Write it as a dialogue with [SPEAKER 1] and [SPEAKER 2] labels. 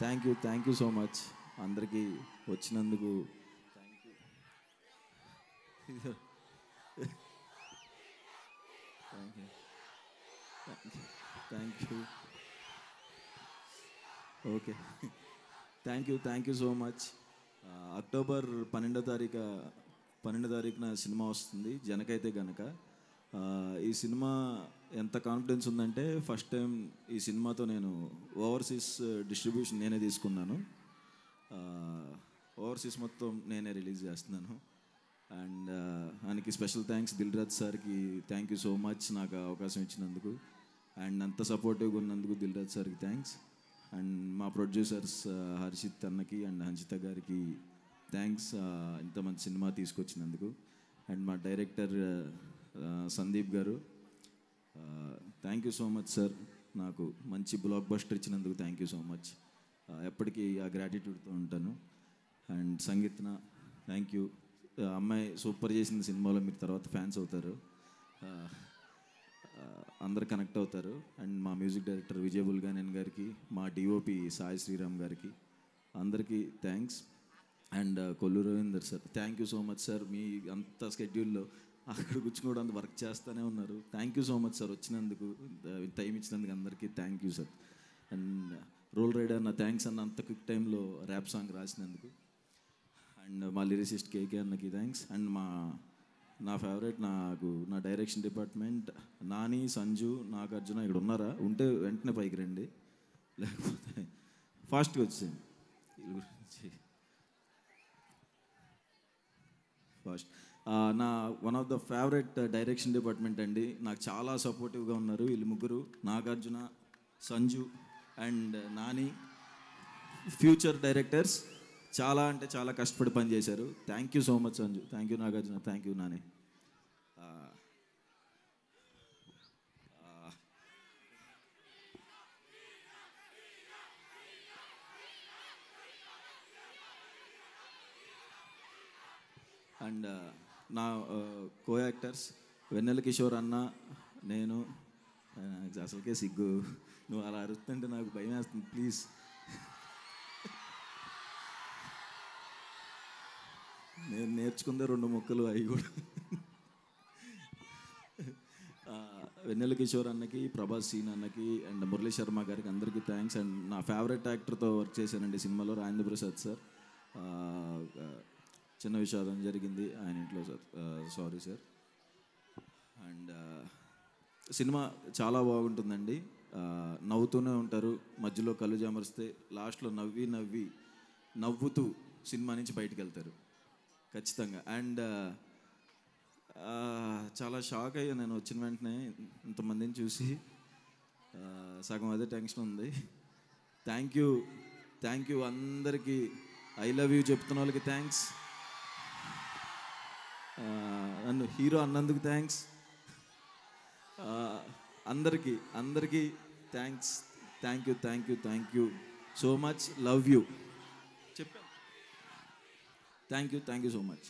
[SPEAKER 1] Thank you so much అందరికీ వచ్చినందుకు. Thank you. Okay, thank you so much. October 12 తారీఖున cinema వస్తుంది, జనకైతే గనక. ఈ సినిమా ఎంత కాన్ఫిడెన్స్ ఉందంటే, ఫస్ట్ టైం ఈ సినిమాతో నేను ఓవర్సీస్ డిస్ట్రిబ్యూషన్ నేనే తీసుకున్నాను. ఓవర్సీస్ మొత్తం నేనే రిలీజ్ చేస్తున్నాను. అండ్ ఆయనకి స్పెషల్ థ్యాంక్స్, దిల్ రాజు సార్కి థ్యాంక్ యూ సో మచ్ నాకు అవకాశం ఇచ్చినందుకు. అండ్ అంత సపోర్టివ్గా ఉన్నందుకు దిల్ రాజు సార్కి థ్యాంక్స్. అండ్ మా ప్రొడ్యూసర్స్ హర్షిత్ అన్నకి అండ్ హంచిత గారికి థ్యాంక్స్, ఇంత మంచి సినిమా తీసుకొచ్చినందుకు. అండ్ మా డైరెక్టర్ సందీప్ గారు, thank you so much sir, నాకు మంచి బ్లాక్ బస్టర్ ఇచ్చినందుకు థ్యాంక్ యూ సో మచ్. ఎప్పటికీ ఆ గ్రాటిట్యూడ్తో ఉంటాను. అండ్ సంగీతన థ్యాంక్ యూ. అమ్మాయి సూపర్ చేసిన సినిమాలో మీరు తర్వాత ఫ్యాన్స్ అవుతారు, అందరు కనెక్ట్ అవుతారు. అండ్ మా మ్యూజిక్ డైరెక్టర్ విజయ్ బుల్గానేన్ గారికి, మా డిఓపి సాయి శ్రీరామ్ గారికి అందరికీ thanks. And Kollu Ravinder sir, thank you so much sir. మీ అంత స్కెడ్యూల్లో అక్కడ కూర్చుని అంత వర్క్ చేస్తూనే ఉన్నారు. Thank you so much sir వచ్చినందుకు, టైం ఇచ్చినందుకు అందరికీ thank you sir. And Roll Rida అన్న థ్యాంక్స్ అన్న, అంత క్విక్ టైంలో ర్యాప్ సాంగ్ రాసినందుకు. అండ్ మా లిరిసిస్ట్ కేకే అన్నకి థ్యాంక్స్. అండ్ నా ఫేవరెట్, నా డైరెక్షన్ డిపార్ట్మెంట్ నాని, సంజు, నాగార్జున ఇక్కడ ఉన్నారా? ఉంటే వెంటనే పైకి రండి, లేకపోతే ఫాస్ట్గా వచ్చేయండి. వీళ్ళ గురించి ఫాస్ట్. నా one of the favourite direction department అండి, నాకు చాలా సపోర్టివ్గా ఉన్నారు వీళ్ళు ముగ్గురు, Nagarjuna, Sanju and Nani. Future directors, చాలా అంటే చాలా కష్టపడి పనిచేశారు. Thank you so much Sanju, thank you Nagarjuna, thank you Nani. And నా కో యాక్టర్స్ వెన్నెల కిషోర్ అన్న, నేను. అసలుకే సిగ్గు, నువ్వు అలా అరుస్తుంటే నాకు భయం వేస్తుంది, ప్లీజ్. నేను నేర్చుకుందే 2 ముక్కలు, అవి కూడా. వెన్నెల కిషోర్ అన్నకి, ప్రభాస్ సీన్ అన్నకి అండ్ మురళీ శర్మ గారికి అందరికీ థ్యాంక్స్. అండ్ నా ఫేవరెట్ యాక్టర్తో వర్క్ చేశానండి సినిమాలో, రాజేంద్ర ప్రసాద్ సార్. చిన్న విషాదం జరిగింది ఆయన ఇంట్లో sir, sorry sir. And cinema చాలా బాగుంటుందండి, నవ్వుతూనే ఉంటారు, మధ్యలో కళ్ళు జామరిస్తే లాస్ట్లో నవ్వుతూ సినిమా నుంచి బయటకు వెళ్తారు ఖచ్చితంగా. అండ్ చాలా షాక్ అయ్యా నేను వచ్చిన వెంటనే, ఇంతమందిని చూసి సగం అదే టెన్షన్ ఉంది. థ్యాంక్ యూ అందరికీ, ఐ లవ్ యూ చెప్తున్న వాళ్ళకి థ్యాంక్స్, నన్ను హీరో అన్నందుకు థ్యాంక్స్, అందరికీ thanks. Thank you so much, love you చెప్పాను. Thank you so much.